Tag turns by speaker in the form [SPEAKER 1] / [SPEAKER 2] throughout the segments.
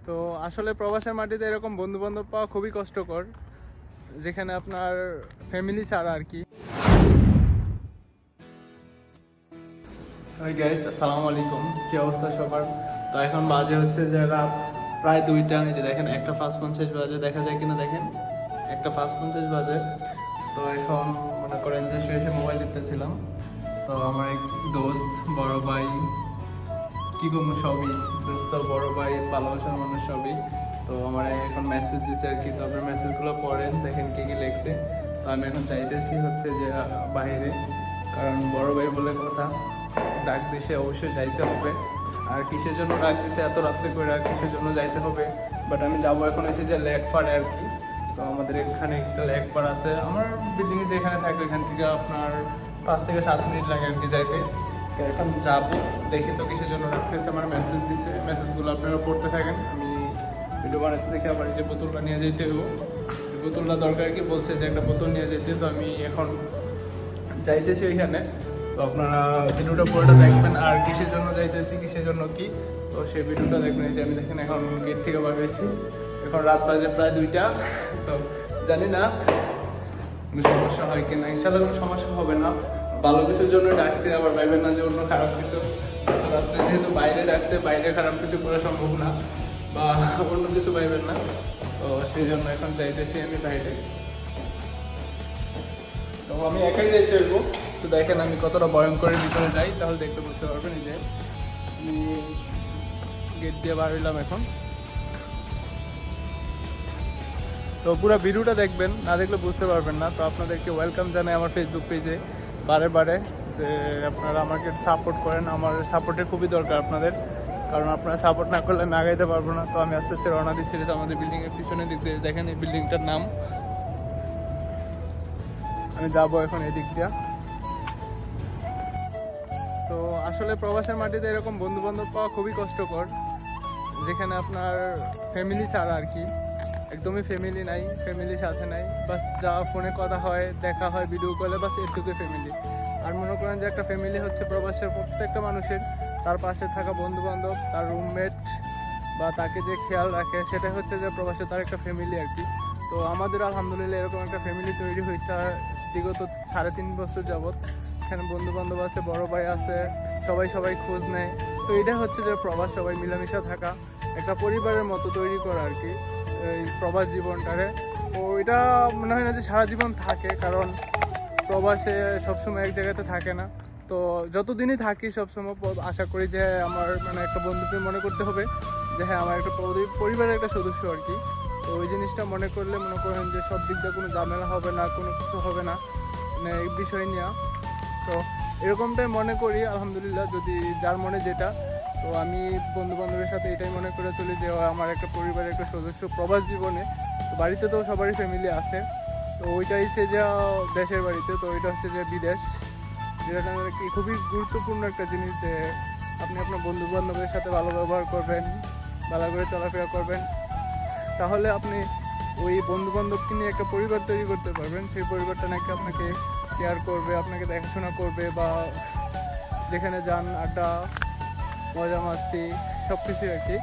[SPEAKER 1] তো আসলে প্রবাসের মাটিতে এরকম বন্ধু বান্ধব পাওয়া খুবই কষ্টকর, যেখানে আপনার ফ্যামিলি ছাড়া আর কি। হাই গাইস, আসসালামু আলাইকুম। কি অবস্থা সবার? তো এখন বাজে হচ্ছে যে রাত প্রায় 2টা। এই যে দেখেন 1:50 বাজে, দেখা যায় কিনা দেখেন, 1:50 বাজে। তো এখন মনে করেন যে শুয়ে মোবাইল দেখতেছিলাম। তো আমার এক দোস্ত, বড় ভাই, কি করবো সবই দোস্ত, বড় ভাই, ভালোবাসার মানুষ সবই। তো আমার এখন মেসেজ দিছে আর কি। তো আপনার মেসেজগুলো পড়েন, দেখেন কে কি লিখছে। তো আমি এখন চাইতেছি হচ্ছে যে বাইরে, কারণ বড় ভাই বলে কথা, ডাক দিছে অবশ্যই যাইতে হবে। আর কিসের জন্য ডাক দিছে এত রাত্রে করে, আর কিসের জন্য যাইতে হবে, বাট আমি যাবো এখন এসে যে লেকপাড়ে আর কি। তো আমাদের এখানে একটা লেকপাড় আছে, আমার বিল্ডিংয়ে যেখানে থাকবে এখান থেকে আপনার 5 থেকে 7 মিনিট লাগে আর কি যাইতে। তো এখন যাবো, দেখি তো কিসের জন্য রাখতেছে। আমার মেসেজ দিছে, মেসেজগুলো আপনারা পড়তে থাকেন। আমি ভিডিও বানাতে দেখে আবার এই যে বোতলটা নিয়ে যেতে হবো, বোতলটা দরকার কি বলছে যে একটা বোতল নিয়ে যেতে। তো আমি এখন যাইতেছি ওইখানে। তো আপনারা ভিডিওটা পুরোটা দেখবেন, আর কিসের জন্য যাইতেছি, কিসের জন্য কি, তো সেই ভিডিওটা দেখবেন। এই যে আমি দেখেন এখন গেট থেকে বার হয়েছি, এখন রাত বাজে প্রায় 2টা। তো জানি না কোনো সমস্যা হয় কিনা, ইনশাল্লাহ কোনো সমস্যা হবে না। ভালো কিছুর জন্য ডাকছে, আবার ভাইবেন না যে অন্য খারাপ কিছু। রাত্রে যেহেতু বাইরে ডাকছে, বাইরে খারাপ কিছু করা সম্ভব না, বা অন্য কিছু পাইবেন না। তো সেই জন্য এখন চাইতেছি আমি বাইরে। তো আমি একাই যাইতে হইব। তো দেখেন আমি কতটা ভয়ঙ্করের ভিতরে যাই, তাহলে দেখতে বুঝতে পারবেন। এই যে আমি গেট দিয়ে বার হইলাম এখন। তো পুরো ভিডিওটা দেখবেন, না দেখলে বুঝতে পারবেন না। তো আপনাদেরকে ওয়েলকাম জানাই আমার ফেসবুক পেজে বারে বারে, যে আপনারা আমাকে সাপোর্ট করেন। আমার সাপোর্টের খুবই দরকার আপনাদের, কারণ আপনারা সাপোর্ট না করলে আমি আগাইতে পারবো না। তো আমি আস্তে আস্তে রওনা দিচ্ছি আমাদের বিল্ডিংয়ের পিছনের দিক দিয়ে, দেখেন এই বিল্ডিংটার নাম। আমি যাবো এখন এদিক দিয়া। তো আসলে প্রবাসের মাটিতে এরকম বন্ধু বান্ধব পাওয়া খুবই কষ্টকর, যেখানে আপনার ফ্যামিলি ছাড়া আর কি, একদমই ফ্যামিলি নাই, ফ্যামিলির সাথে নাই। বাস যা ফোনে কথা হয়, দেখা হয় ভিডিও কলে, বাস এটুকুই ফ্যামিলি। আর মনে করেন যে একটা ফ্যামিলি হচ্ছে প্রবাসের প্রত্যেকটা মানুষের, তার পাশে থাকা বন্ধু বান্ধব, তার রুমমেট, বা তাকে যে খেয়াল রাখে, সেটাই হচ্ছে যে প্রবাসে তার একটা ফ্যামিলি আর কি। তো আমাদের আলহামদুলিল্লাহ এরকম একটা ফ্যামিলি তৈরি হয়েছে বিগত 3.5 বছর যাবৎ। এখানে বন্ধু বান্ধব আছে, বড় ভাই আছে, সবাই খোঁজ নেয়। তো এটা হচ্ছে যে প্রবাস, সবাই মিলামিশা থাকা, একটা পরিবারের মতো তৈরি করা আর কি এই প্রবাস জীবনটারে। তো এটা মনে হয় না যে সারা জীবন থাকে, কারণ প্রবাসে সবসময় এক জায়গাতে থাকে না। তো যতদিনই থাকি সবসময় আশা করি যে আমার মানে একটা বন্ধুকে মনে করতে হবে যে হ্যাঁ আমার একটা পরিবারের একটা সদস্য আর কি। তো ওই জিনিসটা মনে করলে মনে করেন যে সব দিক দিয়ে কোনো ঝামেলা হবে না, কোনো কিছু হবে না মানে এই বিষয় নিয়ে। তো এরকমটাই মনে করি আলহামদুলিল্লাহ, যদি যার মনে যেটা। তো আমি বন্ধু বান্ধবের সাথে এটাই মনে করে চলি যে আমার একটা পরিবারের একটা সদস্য প্রবাস জীবনে। তো বাড়িতে তো সবারই ফ্যামিলি আছে, তো ওইটাই সে যে দেশের বাড়িতে, তো ওইটা হচ্ছে যে বিদেশ, যেটা কি খুবই গুরুত্বপূর্ণ একটা জিনিস, যে আপনি আপনার বন্ধু বান্ধবের সাথে ভালো ব্যবহার করবেন, ভালো করে চলাফেরা করবেন, তাহলে আপনি ওই বন্ধু বান্ধবকে নিয়ে একটা পরিবার তৈরি করতে পারবেন। সেই পরিবারটা নাকি আপনাকে কেয়ার করবে, আপনাকে দেখাশোনা করবে, বা যেখানে যান আড্ডা, মজা মাস্তি সব কিছুই আর কি।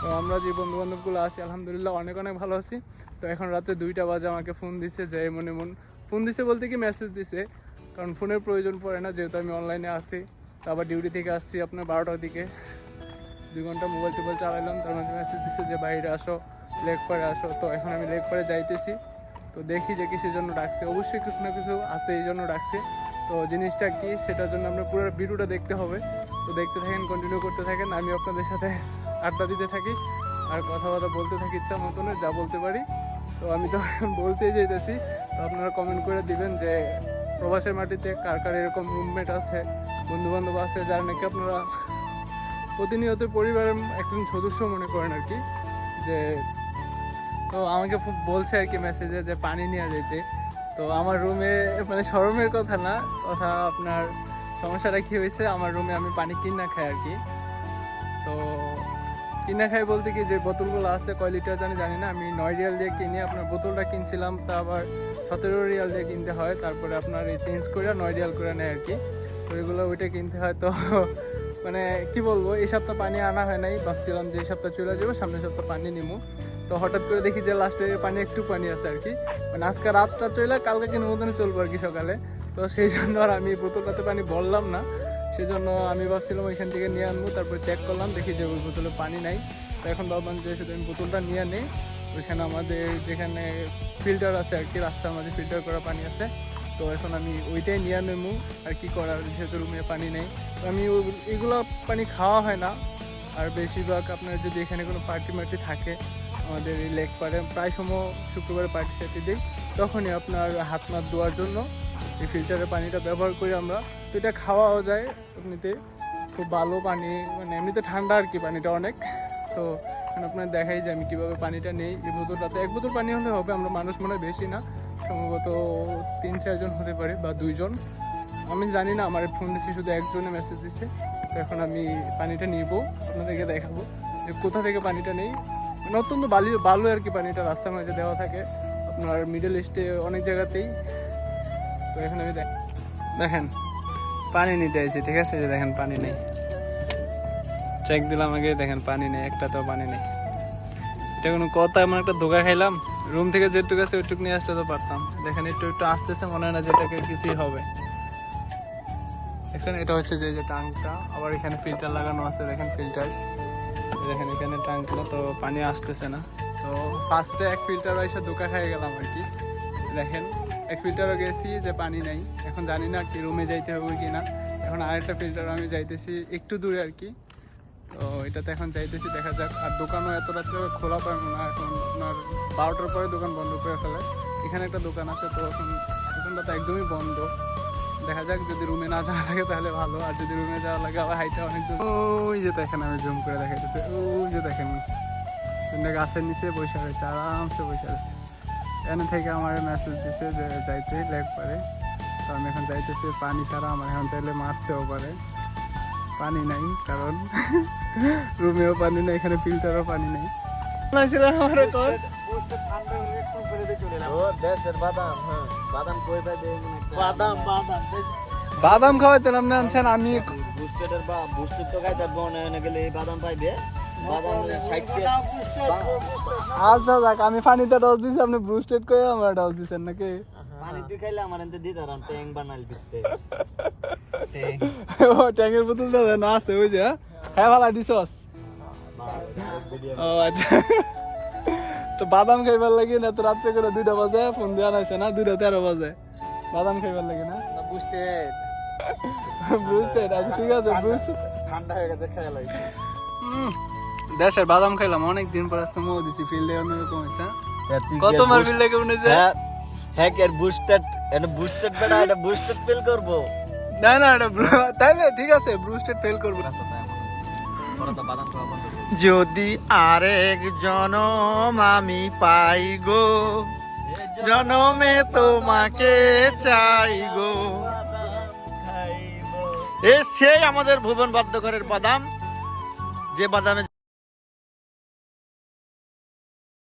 [SPEAKER 1] তো আমরা যে বন্ধু বান্ধবগুলো আছি আলহামদুলিল্লাহ অনেক ভালো আছি। তো এখন রাতে 2টা বাজে আমাকে ফোন দিছে, যে এমন ফোন দিছে বলতে কি মেসেজ দিছে, কারণ ফোনের প্রয়োজন পড়ে না যেহেতু আমি অনলাইনে আছি। তো আবার ডিউটি থেকে আসছি আপনার 12টার দিকে, 2 ঘন্টা মোবাইল টোবাইল চালাইলাম, তার মধ্যে মেসেজ দিচ্ছে যে বাইরে আসো, লেক পাড়ে আসো। তো এখন আমি লেক পাড়ে যাইতেছি। তো দেখি যে কিসের জন্য ডাকছে, অবশ্যই কিছু না কিছু আছে এই জন্য ডাকছে। তো জিনিসটা কি সেটার জন্য আপনার পুরো ভিডিওটা দেখতে হবে। তো দেখতে থাকেন, কন্টিনিউ করতে থাকেন, আমি আপনাদের সাথে আড্ডা দিতে থাকি আর কথাবার্তা বলতে থাকি ইচ্ছা মতনের যা বলতে পারি। তো আমি তো বলতেই যেতেছি। তো আপনারা কমেন্ট করে দিবেন যে প্রবাসের মাটিতে কার কার এরকম রুমমেট আছে, বন্ধুবান্ধব আছে, যারা নাকি আপনারা প্রতিনিয়ত পরিবারের একজন সদস্য মনে করেন আর কি। যে তো আমাকে বলছে আর কি মেসেজে যে পানি নিয়ে যেতে। তো আমার রুমে মানে শরমের কথা না, কথা আপনার সমস্যাটা কী হয়েছে, আমার রুমে আমি পানি কিনা খাই আর কি। তো কিনা খাই বলতে কি, যে বোতলগুলো আছে কয় লিটার জানি না, আমি 9 রিয়াল দিয়ে কিনে আপনার বোতলটা কিনছিলাম, তা আবার 17 রিয়াল দিয়ে কিনতে হয়, তারপরে আপনার এই চেঞ্জ করে 9 রিয়াল করে নেয় আর কি। তো এগুলো ওইটা কিনতে হয়। তো মানে কি বলবো, এই সপ্তাহ পানি আনা হয় নাই, ভাবছিলাম যে এই সপ্তাহ চলে যাবো, সামনের সপ্তাহ পানি নিবো। তো হঠাৎ করে দেখি যে লাস্টে পানি একটু পানি আছে আর কি, মানে আজকে রাতটা চলে কালকে কিনে মতনে চলবো আর কি সকালে। তো সেই জন্য আর আমি বোতলটাতে পানি ভরলাম না, সেই জন্য আমি ভাবছিলাম ওইখান থেকে নিয়ে আনবো। তারপর চেক করলাম, দেখি যে ওই বোতলে পানি নাই। তো এখন ভাবলাম যে শুধু আমি বোতলটা নিয়ে নেই, ওইখানে আমাদের যেখানে ফিল্টার আছে আর কি, রাস্তার মাঝে ফিল্টার করা পানি আছে। তো এখন আমি ওইটাই নিয়ে নেবো, আর কি করার, যেহেতু রুমে পানি নেই। তো আমি এগুলো পানি খাওয়া হয় না। আর বেশিরভাগ আপনার যদি এখানে কোনো পার্টি মার্টি থাকে আমাদের এই লেক পাড়ে, প্রায় সময় শুক্রবারে পার্টি সার্টি দিই, তখনই আপনার হাত মাত ধোয়ার জন্য এই ফিল্টারের পানিটা ব্যবহার করি আমরা। তো এটা খাওয়াও যায় এমনিতে, খুব ভালো পানি, মানে এমনিতে ঠান্ডা আর কি পানিটা অনেক। তো এখন আপনার দেখাই যে আমি কীভাবে পানিটা নেই। এই বোতলটাতে 1 বোতল পানি হলে হবে, আমরা মানুষ মনে হয় বেশি না, সম্ভবত 3-4 জন হতে পারে বা 2 জন, আমি জানি না। আমার ফোন দিচ্ছি শুধু একজনে মেসেজ দিচ্ছে। তো এখন আমি পানিটা নিব, আপনাদেরকে দেখাবো যে কোথা থেকে পানিটা নেই। মানে অত্যন্ত বালু আর কি পানিটা, রাস্তার মাঝে দেওয়া থাকে আপনার মিডল ইস্টে অনেক জায়গাতেই। তো এখন আমি দেখেন পানি নিতে আসি, ঠিক আছে, যে দেখেন পানি নেই, চেক দিলাম আগে, দেখেন পানি নেই, একটা তো পানি নেই। এটা কোনো কথা, এমন একটা ধোকা খাইলাম। রুম থেকে যেটুকু আছে ওইটুকু নিয়ে আসলে তো পারতাম। দেখেন একটু একটু আসতেছে, মনে হয় না যেটাকে কিছুই হবে। দেখছেন, এটা হচ্ছে যে ট্যাঙ্কটা, আবার এখানে ফিল্টার লাগানো আছে, দেখেন ফিল্টার, দেখেন এখানে ট্যাঙ্কটা, তো পানি আসতেছে না। তো ফার্স্টে 1 ফিল্টার এসে ধোকা খাই গেলাম আর কি। দেখেন 1 ফিল্টারও গেছি যে পানি নাই, এখন জানি না কি রুমে যাইতে হবে কি না। এখন আরেকটা ফিল্টার আমি যাইতেছি একটু দূরে আর কি। তো এটাতে এখন যাইতেছি, দেখা যাক। আর দোকানও এত রাত্রে খোলা পাবো না, এখন আপনার 12টার পরে দোকান বন্ধ করে ফেলে। এখানে একটা দোকান আছে, তো এখন দোকানটা তো একদমই বন্ধ। দেখা যাক, যদি রুমে না যাওয়া লাগে তাহলে ভালো, আর যদি রুমে যাওয়া লাগে আবার হাইটে অনেক দূর। ওই যে দেখেন, আমি জুম করে দেখাইতেছি, ওই যে দেখেন গাছের নিচে বসে রয়েছে, আরামসে বসে রয়েছে। এখানে থেকে আমার মেসেজ দিচ্ছে যে যাইতে লেক পারে। তো আমি এখন যাইতেছি, পানি ছাড়া আমার এখন তাইলে মারতেও পারে। পানি নাই, কারণ রুমেও পানি নেই, এখানে ফিল্টারও পানি নেই। বাদাম খাওয়াইতেন আপনি, আনছেন আমি আচ্ছা যাক, আমি পানিতে ডস দিছি, আপনি ব্রুস্টেড করে আমার ডস দিচ্ছেন নাকি? ও ট্যাঙ্কের বোতল দাদা না আছে, ওই যে হ্যাঁ ভালো দিছস। ও আচ্ছা, তো বাদাম খাইবার লাগে না তো রাত্রে করে 2টা বাজে ফোন দেওয়া হয়েছে না, 2:13 বাজে বাদাম খাইবার লাগে না? বুঝছেন? আচ্ছা ঠিক আছে, বুঝছেন, ঠান্ডা হয়ে গেছে, খেয়াল হয়েছে। দেশের বাদাম খাইলাম অনেকদিন পর, আজকে মো দিছি, ফিল্ডে অন্যরকম হয়েছে। কত মার ফিল্ডে কেমন হয়েছে?
[SPEAKER 2] হ্যাকের বুস্টেড, এটা বুস্টেড বেটা, এটা বুস্টেড ফিল করব
[SPEAKER 1] না না, এটা তাইলে ঠিক আছে, ব্রুস্টেড ফেল করব।
[SPEAKER 2] যদি আরেক জনম আমি পাই গো, জনমে তোমাকে চাই গো। সেই আমাদের ভুবন বাদ্যকরের বাদাম, যে বাদামে